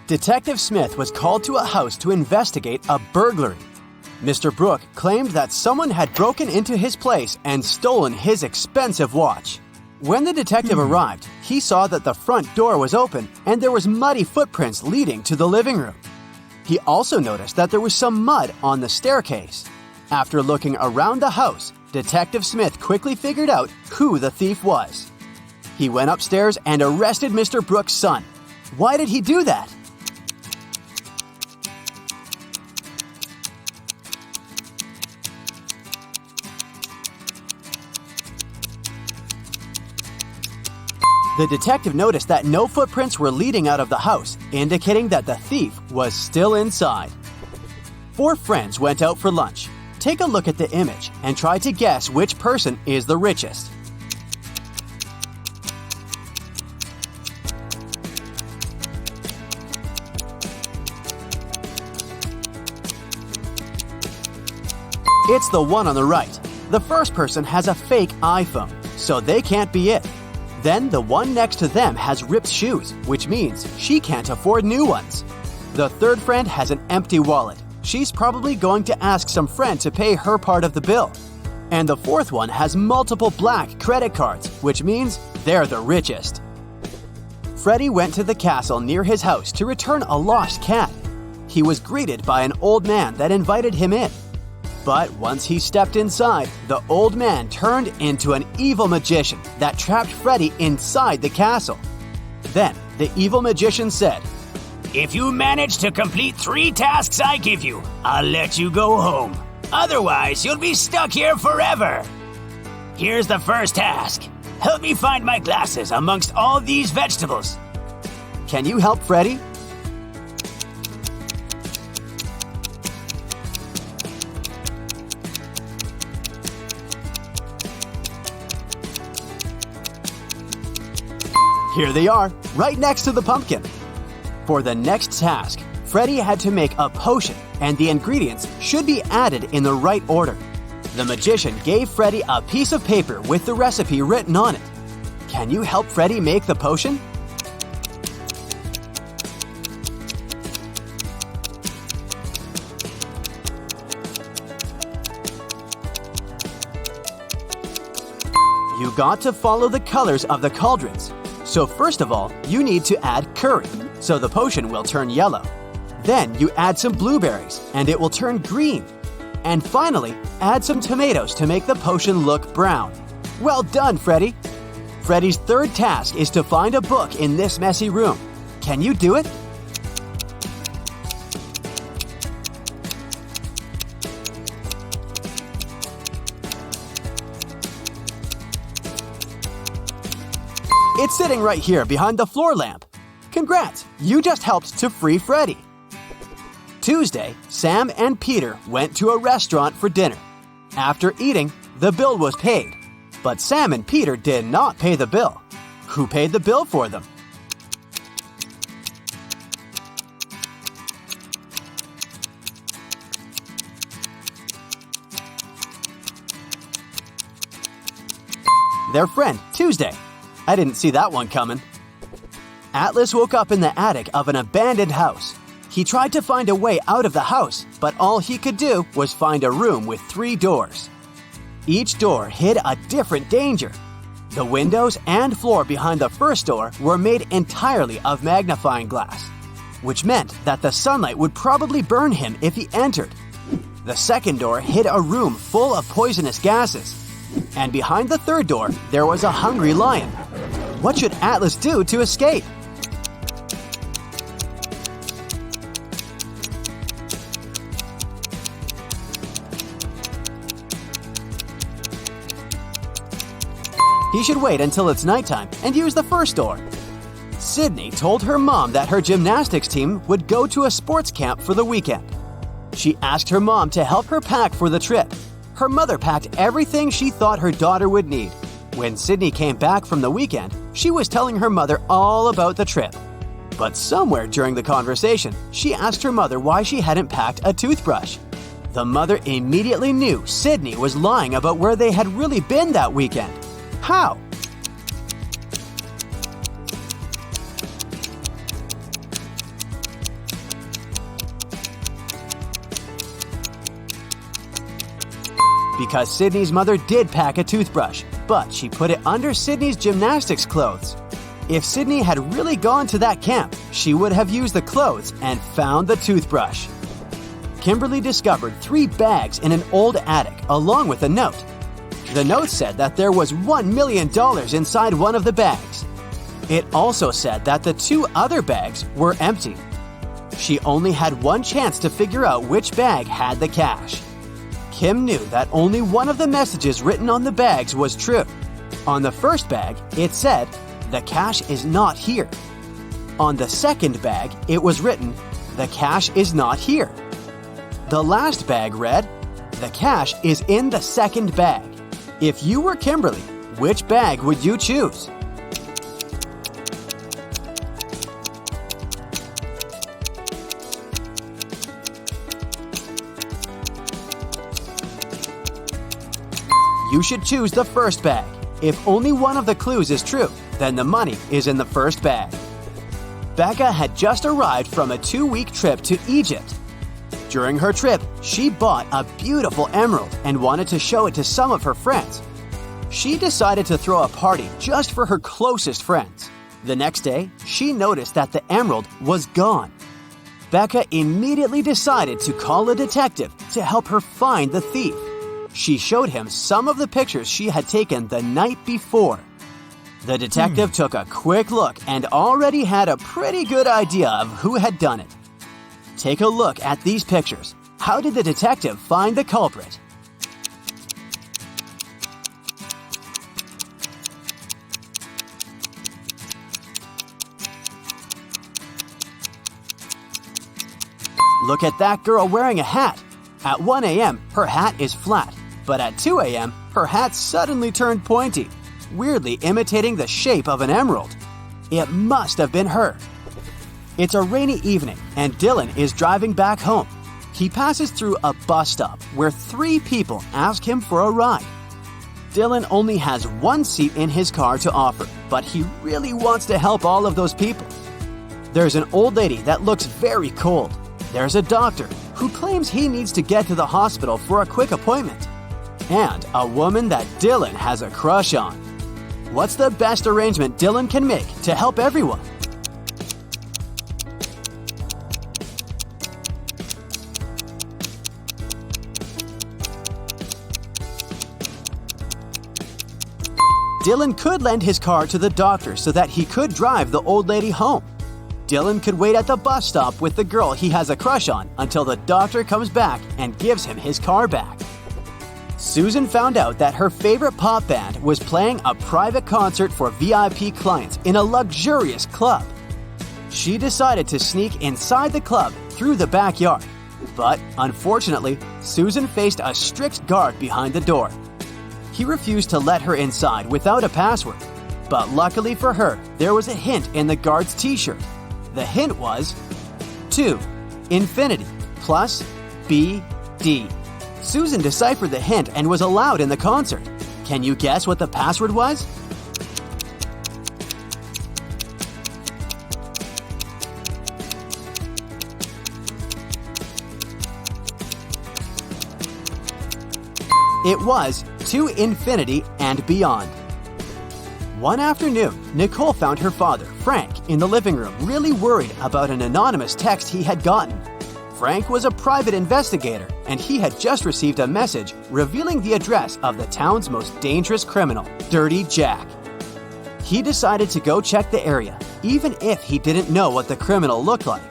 Detective Smith was called to a house to investigate a burglary. Mr. Brooke claimed that someone had broken into his place and stolen his expensive watch. When the detective arrived, he saw that the front door was open and there was muddy footprints leading to the living room. He also noticed that there was some mud on the staircase. After looking around the house, Detective Smith quickly figured out who the thief was. He went upstairs and arrested Mr. Brooke's son. Why did he do that? The detective noticed that no footprints were leading out of the house, indicating that the thief was still inside. 4 friends went out for lunch. Take a look at the image and try to guess which person is the richest. It's the one on the right. The first person has a fake iPhone, so they can't be it. Then the one next to them has ripped shoes, which means she can't afford new ones. The third friend has an empty wallet. She's probably going to ask some friend to pay her part of the bill. And the fourth one has multiple black credit cards, which means they're the richest. Freddie went to the castle near his house to return a lost cat. He was greeted by an old man that invited him in. But once he stepped inside, the old man turned into an evil magician that trapped Freddie inside the castle. Then the evil magician said, "If you manage to complete 3 tasks I give you, I'll let you go home. Otherwise, you'll be stuck here forever. Here's the first task. Help me find my glasses amongst all these vegetables." "Can you help Freddie?" Here they are, right next to the pumpkin. For the next task, Freddie had to make a potion, and the ingredients should be added in the right order. The magician gave Freddie a piece of paper with the recipe written on it. Can you help Freddie make the potion? You got to follow the colors of the cauldrons. So first of all, you need to add curry, so the potion will turn yellow. Then you add some blueberries, and it will turn green. And finally, add some tomatoes to make the potion look brown. Well done, Freddie! Freddie's third task is to find a book in this messy room. Can you do it? It's sitting right here behind the floor lamp. Congrats, you just helped to free Freddie. Tuesday, Sam and Peter went to a restaurant for dinner. After eating, the bill was paid. But Sam and Peter did not pay the bill. Who paid the bill for them? Their friend, Tuesday. I didn't see that one coming. Atlas woke up in the attic of an abandoned house. He tried to find a way out of the house, but all he could do was find a room with 3 doors. Each door hid a different danger. The windows and floor behind the first door were made entirely of magnifying glass, which meant that the sunlight would probably burn him if he entered. The second door hid a room full of poisonous gases. And behind the third door, there was a hungry lion. What should Atlas do to escape? He should wait until it's nighttime and use the first door. Sydney told her mom that her gymnastics team would go to a sports camp for the weekend. She asked her mom to help her pack for the trip. Her mother packed everything she thought her daughter would need. When Sydney came back from the weekend, she was telling her mother all about the trip. But somewhere during the conversation, she asked her mother why she hadn't packed a toothbrush. The mother immediately knew Sydney was lying about where they had really been that weekend. How? because Sydney's mother did pack a toothbrush, but she put it under Sydney's gymnastics clothes. If Sydney had really gone to that camp, she would have used the clothes and found the toothbrush. Kimberly discovered 3 bags in an old attic along with a note. The note said that there was $1 million inside one of the bags. It also said that the 2 other bags were empty. She only had one chance to figure out which bag had the cash. Kim knew that only one of the messages written on the bags was true. On the first bag, it said, "The cash is not here." On the second bag, it was written, "The cash is not here." The last bag read, "The cash is in the second bag." If you were Kimberly, which bag would you choose? You should choose the first bag. If only one of the clues is true, then the money is in the first bag. Becca had just arrived from a 2-week trip to Egypt. During her trip, she bought a beautiful emerald and wanted to show it to some of her friends. She decided to throw a party just for her closest friends. The next day, she noticed that the emerald was gone. Becca immediately decided to call a detective to help her find the thief. She showed him some of the pictures she had taken the night before. The detective took a quick look and already had a pretty good idea of who had done it. Take a look at these pictures. How did the detective find the culprit? Look at that girl wearing a hat. At 1 a.m., her hat is flat, but at 2 a.m., her hat suddenly turned pointy, weirdly imitating the shape of an emerald. It must have been her. It's a rainy evening, and Dylan is driving back home. He passes through a bus stop where 3 people ask him for a ride. Dylan only has 1 seat in his car to offer, but he really wants to help all of those people. There's an old lady that looks very cold. There's a doctor who claims he needs to get to the hospital for a quick appointment. And a woman that Dylan has a crush on. What's the best arrangement Dylan can make to help everyone? Dylan could lend his car to the doctor so that he could drive the old lady home. Dylan could wait at the bus stop with the girl he has a crush on until the doctor comes back and gives him his car back. Susan found out that her favorite pop band was playing a private concert for VIP clients in a luxurious club. She decided to sneak inside the club through the backyard. But, unfortunately, Susan faced a strict guard behind the door. He refused to let her inside without a password. But luckily for her, there was a hint in the guard's t-shirt. The hint was 2, infinity, plus B, D. Susan deciphered the hint and was allowed in the concert. Can you guess what the password was? It was to infinity and beyond. One afternoon, Nicole found her father, Frank, in the living room, really worried about an anonymous text he had gotten. Frank was a private investigator, and he had just received a message revealing the address of the town's most dangerous criminal, Dirty Jack. He decided to go check the area, even if he didn't know what the criminal looked like.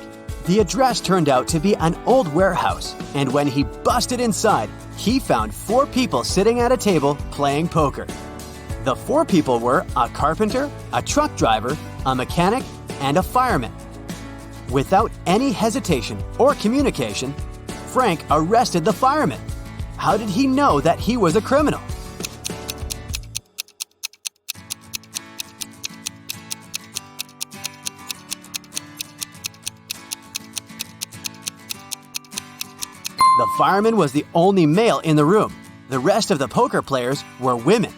The address turned out to be an old warehouse, and when he busted inside, he found 4 people sitting at a table playing poker. The 4 people were a carpenter, a truck driver, a mechanic, and a fireman. Without any hesitation or communication, Frank arrested the fireman. How did he know that he was a criminal? The fireman was the only male in the room. The rest of the poker players were women.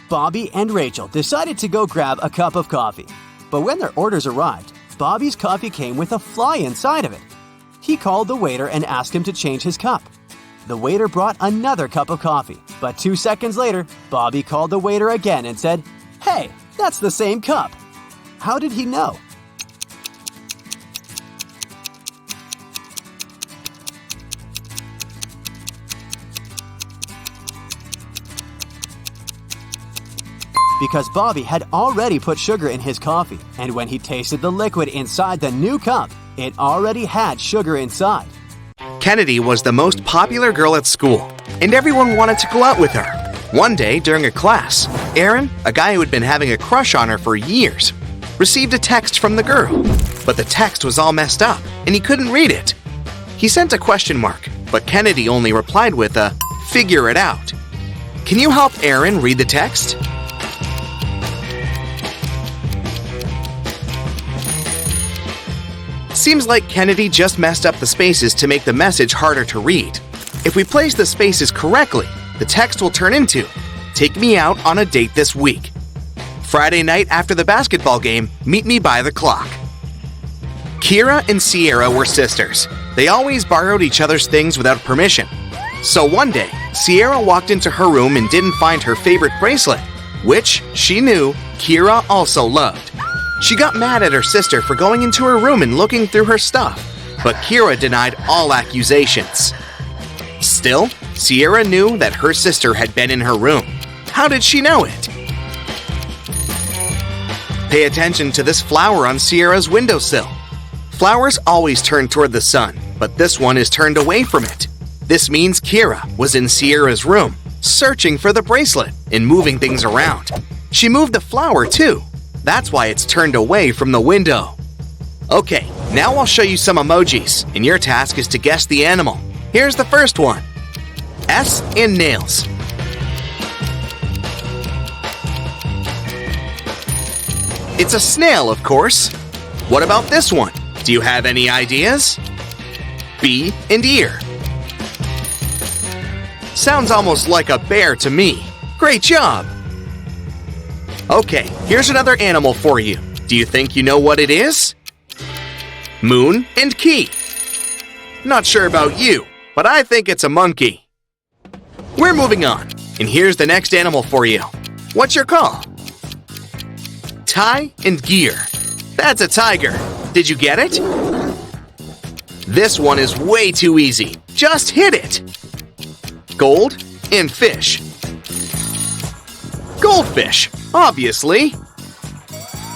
Bobby and Rachel decided to go grab a cup of coffee. But when their orders arrived, Bobby's coffee came with a fly inside of it. He called the waiter and asked him to change his cup. The waiter brought another cup of coffee, but 2 seconds later, Bobby called the waiter again and said, "Hey, that's the same cup." How did he know? Because Bobby had already put sugar in his coffee, and when he tasted the liquid inside the new cup, it already had sugar inside. Kennedy was the most popular girl at school, and everyone wanted to go out with her. One day, during a class, Aaron, a guy who had been having a crush on her for years, received a text from the girl. But the text was all messed up, and he couldn't read it. He sent a question mark, but Kennedy only replied with a "figure it out." Can you help Aaron read the text? Seems like Kennedy just messed up the spaces to make the message harder to read. If we place the spaces correctly, the text will turn into, "Take me out on a date this week. Friday night after the basketball game, meet me by the clock." Kira and Sierra were sisters. They always borrowed each other's things without permission. So one day, Sierra walked into her room and didn't find her favorite bracelet, which she knew Kira also loved. She got mad at her sister for going into her room and looking through her stuff, but Kira denied all accusations. Still, Sierra knew that her sister had been in her room. How did she know it? Pay attention to this flower on Sierra's windowsill. Flowers always turn toward the sun, but this one is turned away from it. This means Kira was in Sierra's room, searching for the bracelet and moving things around. She moved the flower too. That's why it's turned away from the window. Okay, now I'll show you some emojis, and your task is to guess the animal. Here's the first one. S in nails. It's a snail, of course. What about this one? Do you have any ideas? B and ear. Sounds almost like a bear to me. Great job! Okay, here's another animal for you. Do you think you know what it is? Moon and key. Not sure about you, but I think it's a monkey. We're moving on, and here's the next animal for you. What's your call? Tie and gear. That's a tiger. Did you get it? This one is way too easy. Just hit it. Gold and fish. Goldfish, obviously.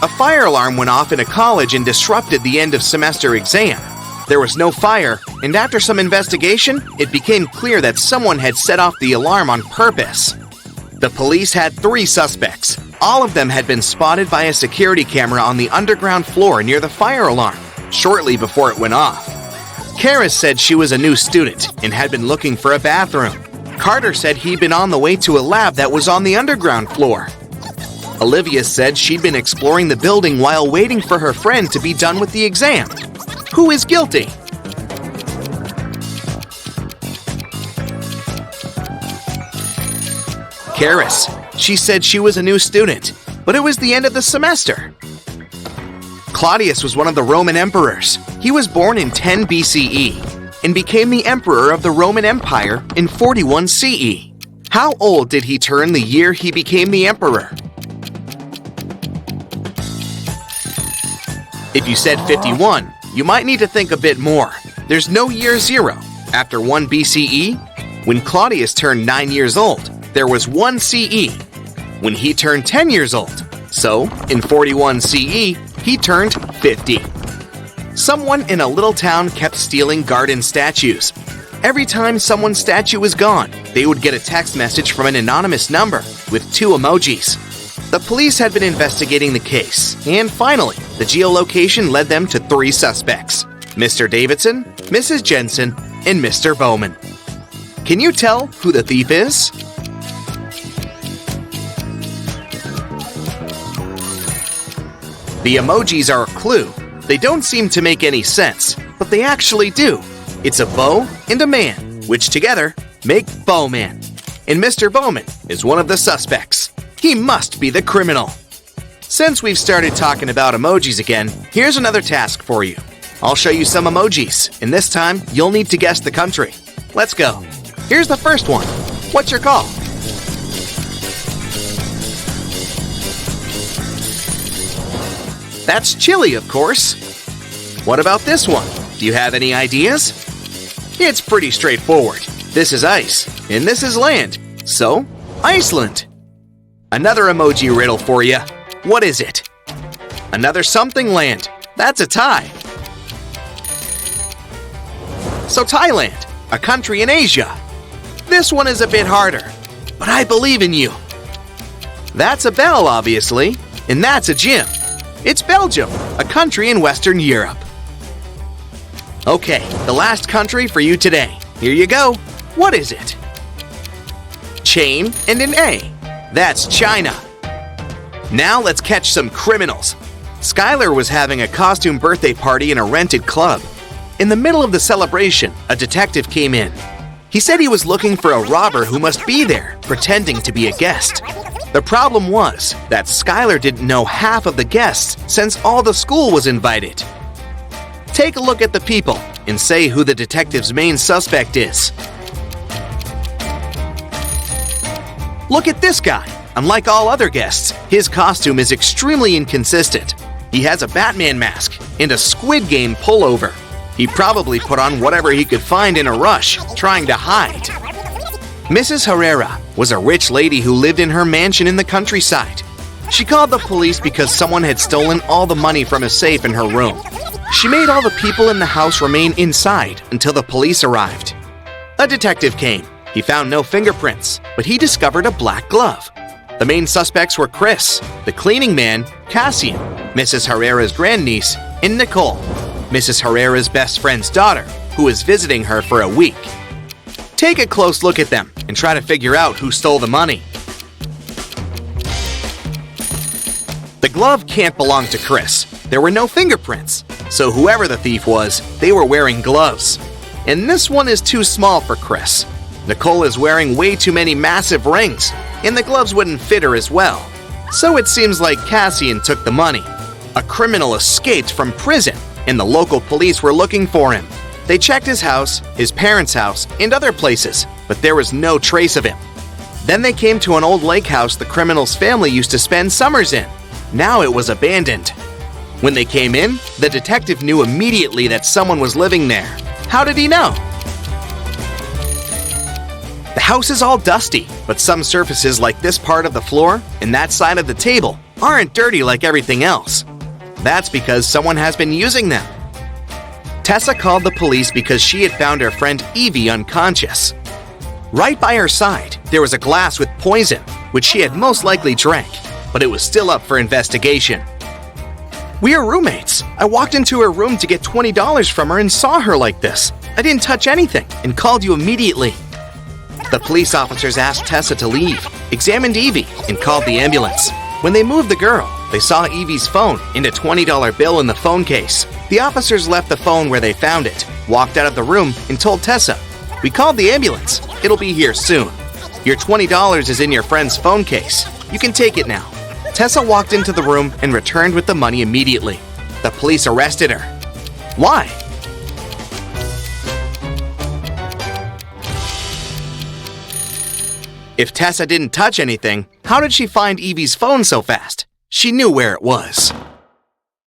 A fire alarm went off in a college and disrupted the end of semester exam. There was no fire, and after some investigation, it became clear that someone had set off the alarm on purpose. The police had 3 suspects. All of them had been spotted by a security camera on the underground floor near the fire alarm, shortly before it went off. Karis said she was a new student and had been looking for a bathroom. Carter said he'd been on the way to a lab that was on the underground floor. Olivia said she'd been exploring the building while waiting for her friend to be done with the exam. Who is guilty? Karis. She said she was a new student, but it was the end of the semester. Claudius was one of the Roman emperors. He was born in 10 BCE and became the emperor of the Roman Empire in 41 CE. How old did he turn the year he became the emperor? If you said 51, you might need to think a bit more. There's no year 0. After 1 BCE, when Claudius turned 9 years old, there was 1 CE. When he turned 10 years old, so in 41 CE, he turned 50. Someone in a little town kept stealing garden statues. Every time someone's statue was gone, they would get a text message from an anonymous number with 2 emojis. The police had been investigating the case, and finally, the geolocation led them to 3 suspects: Mr. Davidson, Mrs. Jensen, and Mr. Bowman. Can you tell who the thief is? The emojis are a clue. They don't seem to make any sense, but they actually do. It's a bow and a man, which together make Bowman. And Mr. Bowman is one of the suspects. He must be the criminal. Since we've started talking about emojis again, here's another task for you. I'll show you some emojis, and this time you'll need to guess the country. Let's go. Here's the first one. What's your call? That's chili, of course. What about this one? Do you have any ideas? It's pretty straightforward. This is ice, and this is land. So, Iceland. Another emoji riddle for you. What is it? Another something land. That's a tie. So Thailand, a country in Asia. This one is a bit harder, but I believe in you. That's a bell, obviously, and that's a gym. It's Belgium, a country in Western Europe. Okay, the last country for you today. Here you go. What is it? Chain and an A. That's China. Now let's catch some criminals. Skylar was having a costume birthday party in a rented club. In the middle of the celebration, a detective came in. He said he was looking for a robber who must be there, pretending to be a guest. The problem was that Skylar didn't know half of the guests since all the school was invited. Take a look at the people and say who the detective's main suspect is. Look at this guy. Unlike all other guests, his costume is extremely inconsistent. He has a Batman mask and a Squid Game pullover. He probably put on whatever he could find in a rush, trying to hide. Mrs. Herrera was a rich lady who lived in her mansion in the countryside. She called the police because someone had stolen all the money from a safe in her room. She made all the people in the house remain inside until the police arrived. A detective came. He found no fingerprints, but he discovered a black glove. The main suspects were Chris, the cleaning man, Cassian, Mrs. Herrera's grandniece, and Nicole, Mrs. Herrera's best friend's daughter, who was visiting her for a week. Take a close look at them and try to figure out who stole the money. The glove can't belong to Chris. There were no fingerprints, so whoever the thief was, they were wearing gloves. And this one is too small for Chris. Nicole is wearing way too many massive rings, and the gloves wouldn't fit her as well. So it seems like Cassian took the money. A criminal escaped from prison, and the local police were looking for him. They checked his house, his parents' house, and other places, but there was no trace of him. Then they came to an old lake house the criminal's family used to spend summers in. Now it was abandoned. When they came in, the detective knew immediately that someone was living there. How did he know? The house is all dusty, but some surfaces like this part of the floor and that side of the table aren't dirty like everything else. That's because someone has been using them. Tessa called the police because she had found her friend Evie unconscious. Right by her side, there was a glass with poison, which she had most likely drank, but it was still up for investigation. We are roommates. I walked into her room to get $20 from her and saw her like this. I didn't touch anything and called you immediately. The police officers asked Tessa to leave, examined Evie, and called the ambulance. When they moved the girl, they saw Evie's phone and a $20 bill in the phone case. The officers left the phone where they found it, walked out of the room, and told Tessa, "We called the ambulance. It'll be here soon. Your $20 is in your friend's phone case. You can take it now." Tessa walked into the room and returned with the money immediately. The police arrested her. Why? If Tessa didn't touch anything, how did she find Evie's phone so fast? She knew where it was.